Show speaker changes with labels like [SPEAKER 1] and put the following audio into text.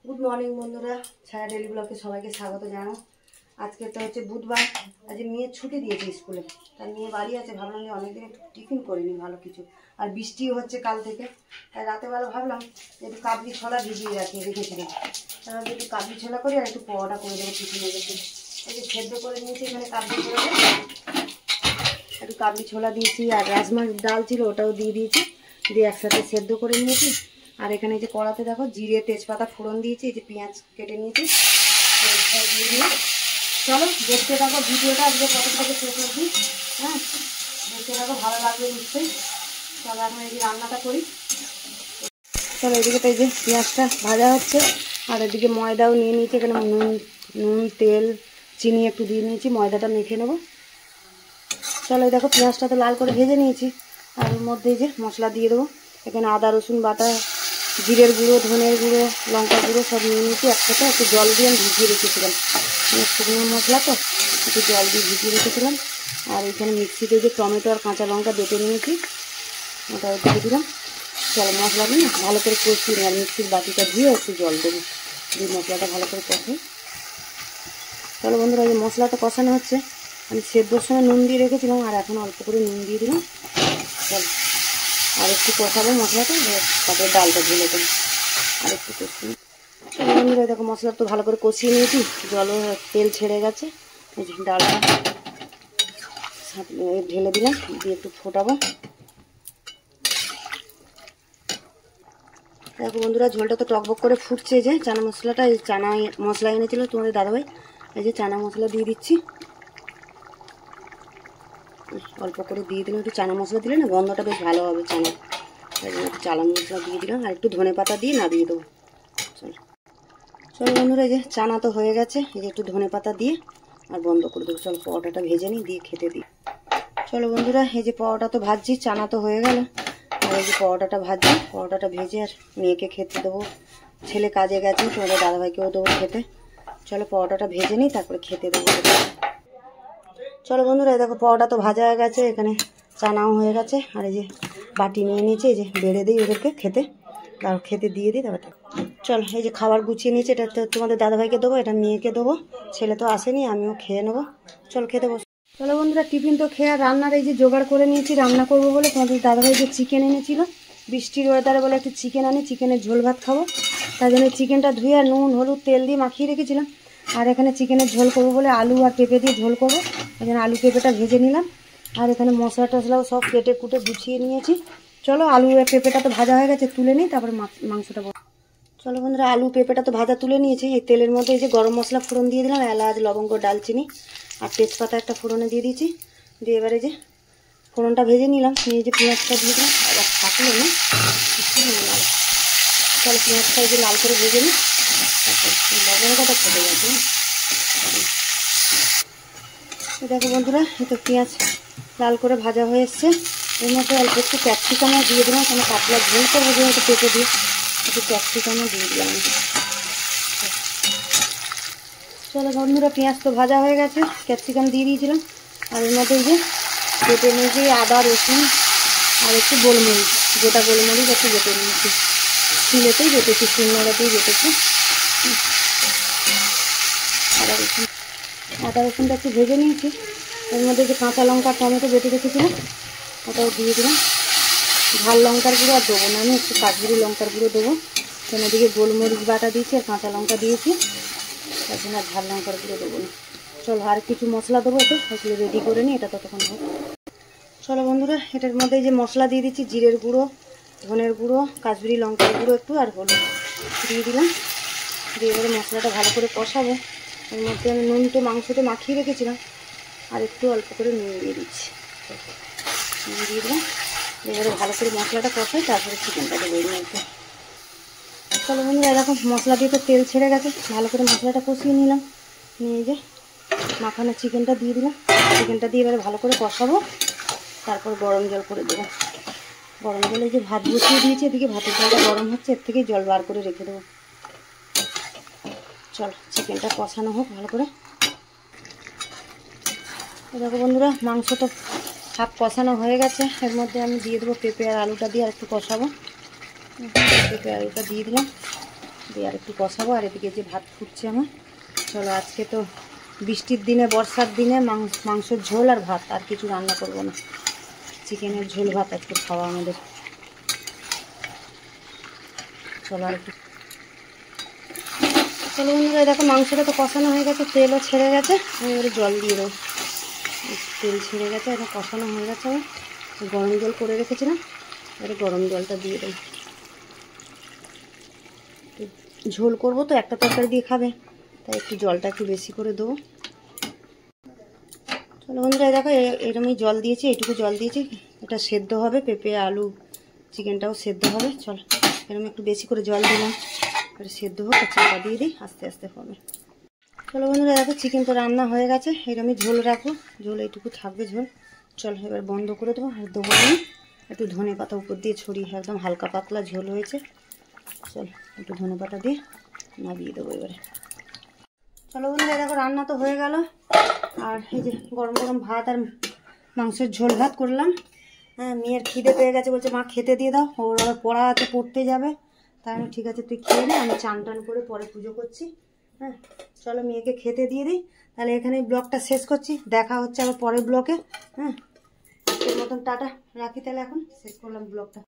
[SPEAKER 1] Good morning বন্ধুরা, ছায়া daily ব্লগে সবাইকে স্বাগত জানাও। আজকে তো হচ্ছে বুধবার, আজ মেয়ের ছুটি দিয়েছে স্কুলে, তার মেয়ে বাড়ি আছে। ভাবলাম যে অনেকদিন একটু টিফিন করিনি ভালো কিছু, আর বৃষ্টিও হচ্ছে কাল থেকে। তাই রাতেবেলা ভাবলাম একটু কাবলি ছোলা ভিজিয়ে রেখেছিলাম, তাহলে একটু কাবলি ছোলা করি আর একটু পরোটা করে দেবো টিফিনে রেখে। এই যে সেদ্ধ করে নিয়েছি এখানে কাবলি ছোলা, একটু কাবলি ছোলা দিয়েছি, আর রাজমার ডাল ছিল ওটাও দিয়ে দিয়েছি, দিয়ে একসাথে সেদ্ধ করে নিয়েছি। আর এখানে যে কড়াতে দেখো জিরে তেজপাতা ফোড়ন দিয়েছি, এই যে পেঁয়াজ কেটে নিয়েছি দিয়ে দিলাম। চলো দেখতে থাকো ভিডিওটা, আজকে কত থেকে শেষ করছি। হ্যাঁ, দেখতে থাকো, ভালো লাগবে নিশ্চয়ই। চলো এখন এই যে রান্নাটা করি। চলো এদিকে তো এই যে পেঁয়াজটা ভাজা হচ্ছে, আর এদিকে ময়দাও নিয়ে নিয়েছি। এখানে নুন তেল চিনি একটু দিয়ে নিয়েছি, ময়দাটা মেখে নেবো। চলো দেখো পেঁয়াজটা তো লাল করে ভেজে নিয়েছি, আর এর মধ্যে যে মশলা দিয়ে দেবো। এখানে আদা রসুন বাটা, জিরের গুঁড়ো, ধনের গুঁড়ো, লঙ্কা গুঁড়ো সব নিয়ে নিয়েছি একসাথে। একটু জল দিয়ে আমি ভিজিয়ে রেখেছিলাম, শুকনো মশলা তো একটু জল দিয়ে ভিজিয়ে রেখেছিলাম। আর এখানে মিক্সিতে যে টমেটো আর কাঁচা লঙ্কা বেটে নিয়েছি, ওটাও দিয়ে দিলাম। চলো মশলাটা না ভালো করে কষিয়ে নিই, আর মিক্সির বাটিটা দিয়ে একটু জল দেবো, দিয়ে মশলাটা ভালো করে কষাই। চলো বন্ধুরা, এই মশলাটা কষানো হচ্ছে। আমি সেদ্ধর সময় নুন দিয়ে রেখেছিলাম, আর এখন অল্প করে নুন দিয়ে দিলাম। চল আর একটু কষাবো মশলাটা, তারপরে ডালটা ঢেলে দেবো আর একটু কষিয়ে। চলো বন্ধুরা, দেখো মশলা তো ভালো করে কষিয়ে নিয়েছি, জলও তেল ছেড়ে গেছে। এই যে ডালটা ঢেলে দিলাম, দিয়ে একটু ফোটাবো। দেখো বন্ধুরা, ঝোলটা তো টকবক করে ফুটছে। যে চানা মশলাটা, এই চানা মশলা এনেছিল তোমাদের দাদাভাই, এই যে চানা মশলা দিয়ে দিচ্ছি। অল্প করে দিয়ে দিলাম, একটু চানা মশলা দিলে না গন্ধটা বেশ ভালো হবে চানা, তাই জন্য একটু চানা মশলা দিয়ে দিলাম, আর একটু ধনে পাতা দিয়ে নামিয়ে দেবো। চলো বন্ধুরা, এই যে চানা তো হয়ে গেছে, এই যে একটু ধনে পাতা দিয়ে আর বন্ধ করে দেবো। চলো পরোটাটা ভেজে নিই, দিয়ে খেতে দিই। চলো বন্ধুরা, এই যে পরোটা তো ভাজছি, চানা তো হয়ে গেল, আর এই যে পরোটাটা ভাজছি। পরোটাটা ভেজে আর মেয়েকে খেতে দেবো। ছেলে কাজে গেছে, তোমাদের দাদাভাইকেও দেবো খেতে। চলো পরোটাটা ভেজে নিই, তারপরে খেতে দেবো। চলো বন্ধুরা, দেখো পরোটা তো ভাজা হয়ে গেছে, এখানে চানাও হয়ে গেছে, আর এই যে বাটি নিয়ে নিয়েছি, এই যে বেড়ে দিই ওদেরকে খেতে, আর খেতে দিয়ে দিই। তারপর চল এই যে খাবার গুছিয়ে নিয়েছি, এটা তো তোমাদের দাদাভাইকে দেবো, এটা মেয়েকে দেবো। ছেলে তো আসেনি, আমিও খেয়ে নেবো। চল খেতে বসো। চলো বন্ধুরা, টিফিন তো খেয়ে রান্নার এই যে জোগাড় করে নিয়েছি রান্না করবো বলে। তোমাদের দাদাভাই যে চিকেন এনেছিল, বৃষ্টির ওয়েদারে বলে একটু চিকেন আনি, চিকেনের ঝোল ভাত খাবো। তাই জন্য চিকেনটা ধুয়ে নুন হলুদ তেল দিয়ে মাখিয়ে রেখেছিলাম। আর এখানে চিকেনের ঝোল করবো বলে আলু আর পেঁপে দিয়ে ঝোল করবো। এখানে আলু পেঁপেটা ভেজে নিলাম, আর এখানে মশলা টশলাও সব কেটে কুটে গুছিয়ে নিয়েছি। চলো আলু আর পেঁপেটা তো ভাজা হয়ে গেছে, তুলে নিই, তারপরে মাংসটা। চলো বন্ধুরা, আলু পেঁপেটা তো ভাজা তুলে নিয়েছি। এই তেলের মধ্যে এই যে গরম মশলা ফোড়ন দিয়ে দিলাম, এলাচ লবঙ্গ দালচিনি আর তেজপাতা একটা ফোড়নে দিয়ে দিয়েছি। দিয়ে এবারে যে ফোড়নটা ভেজে নিলাম, নিয়ে যে পেঁয়াজটা দিয়ে দিলাম। আবার থাকলো না, চলো পেঁয়াজটা এই যে লাল করে ভেজে নিই, তারপর লবঙ্গটা ফেটে গেছে। দেখো বন্ধুরা, এই তো পেঁয়াজ লাল করে ভাজা হয়ে এসছে। এর মধ্যে অল্প একটু ক্যাপসিকামও দিয়ে দিলাম, কোনো পাতলা ঝোল করবো যেহেতু পেঁপে দিয়ে, একটু ক্যাপসিকামও দিয়ে দিলাম। চলো বন্ধুরা, পেঁয়াজ তো ভাজা হয়ে গেছে, ক্যাপসিকাম দিয়ে দিয়েছিলাম, আর এর মধ্যে যে কেটে নিয়েছি আদা রসুন আর একটু গোলমরিচ, গোটা গোলমরিচ একটু বেটে নিয়েছি, শিলেতেই বেটেছি, শিলনোড়াতেই বেটেছি। আদা রসুনটা একটু ভেজে নিয়েছি। এর মধ্যে যে কাঁচা লঙ্কা টমেটো বেটে রেখেছিলাম ওটাও দিয়ে দিলাম। ঝাল লঙ্কার গুঁড়ো আর দেবো না, আমি একটু কাশ্মীরি লঙ্কার গুঁড়ো দেবো, কেন দিকে গোলমরিচ বাটা দিয়েছি আর কাঁচা লঙ্কা দিয়েছি, তার জন্য আর ঝাল লঙ্কার গুঁড়ো দেবো না। চলো আর কিছু মশলা দেবো, ওগুলো রেডি করে নিই, এটা ততক্ষণ হোক। চলো বন্ধুরা, এটার মধ্যে যে মশলা দিয়ে দিচ্ছি, জিরের গুঁড়ো, ধনের গুঁড়ো, কাশ্মীরি লঙ্কার গুঁড়ো একটু আর হলুদ দিয়ে দিলাম। দিয়ে এবারে মশলাটা ভালো করে কষাবো। এর মধ্যে আমি নুন তো মাংসতে মাখিয়ে রেখেছিলাম, আর একটু অল্প করে নুন দিয়ে দিচ্ছি, নুন দিয়ে দিলাম। এবারে ভালো করে মশলাটা কষাই, তারপরে চিকেনটা দেবো এর মধ্যে। চলো বন্ধুরা, এরকম মশলা দিয়ে তো তেল ছেড়ে গেছে, ভালো করে মশলাটা কষিয়ে নিলাম, নিয়ে যে মাখানো চিকেনটা দিয়ে দিলাম। চিকেনটা দিয়ে এবারে ভালো করে কষাবো, তারপর গরম জল করে দেবো। গরম জলে যে ভাত বসিয়ে দিয়েছি, এদিকে ভাতের জলটা গরম হচ্ছে, এর থেকেই জল বার করে রেখে দেবো। চল চিকেনটা কষানো হোক ভালো করে। দেখো বন্ধুরা, মাংসটা হাফ কষানো হয়ে গেছে, এর মধ্যে আমি দিয়ে দেবো পেঁপে আর আলুটা দিয়ে আর একটু কষাবো। পেঁপে আলুটা দিয়ে দিলাম, দিয়ে আর একটু কষাবো। আর এদিকে যে ভাত ফুটছে আমার। চলো, আজকে তো বৃষ্টির দিনে, বর্ষার দিনে মাংসের ঝোল আর ভাত, আর কিছু রান্না করব না। চিকেনের ঝোল ভাত আজকে খাওয়া আমাদের। চলো আর একটু, চলো বন্ধুরা, দেখো মাংসটা তো কষানো হয়ে গেছে, তেলও ছেড়ে গেছে। আমি এবারে জল দিয়ে দেবো। তেল ছেড়ে গেছে, এখন কষানো হয়ে গেছে। আমি গরম জল করে রেখেছিলাম, এবারে গরম জলটা দিয়ে দেবো। ঝোল করবো তো, একটা তরকারি দিয়ে খাবে, তাই একটু জলটা একটু বেশি করে দেবো। চলো বন্ধুরা, দেখো এরকমই জল দিয়েছি, এইটুকু জল দিয়েছি। এটা সেদ্ধ হবে, পেঁপে আলু চিকেনটাও সেদ্ধ হবে। চলো, এরকম একটু বেশি করে জল দিলাম, এটা সেদ্ধ হোক, আর চাপা দিয়ে দিই, আস্তে আস্তে হবে। চলো বন্ধুরা, দেখো চিকেন তো রান্না হয়ে গেছে। এরকমই ঝোল রাখবো, ঝোল এইটুকু থাকবে ঝোল। চলো এবার বন্ধ করে দেবো। আর দেবো আমি একটু ধনে পাতা উপর দিয়ে ছড়িয়ে, একদম হালকা পাতলা ঝোল হয়েছে। চলো একটু ধনে পাতা দিয়ে নামিয়ে দেবো এবারে। চলো বন্ধুরা, দেখো রান্না তো হয়ে গেল। আর এই যে গরম গরম ভাত আর মাংসের ঝোল ভাত করলাম। হ্যাঁ, মেয়ের খিদে পেয়ে গেছে, বলছে মা খেতে দিয়ে দাও, ওর আবার পড়া আছে, পড়তে যাবে। তাই আমি ঠিক আছে তুই খেয়ে নে, আমি চান টান করে পরে পুজো করছি। হ্যাঁ, চলো মেয়েকে খেতে দিয়ে দিই। তাহলে এখানে ব্লগটা শেষ করছি, দেখা হচ্ছে আবার পরের ব্লগে। হ্যাঁ, এর মতন টাটা, রাখি তাহলে, এখন শেষ করলাম ব্লগটা।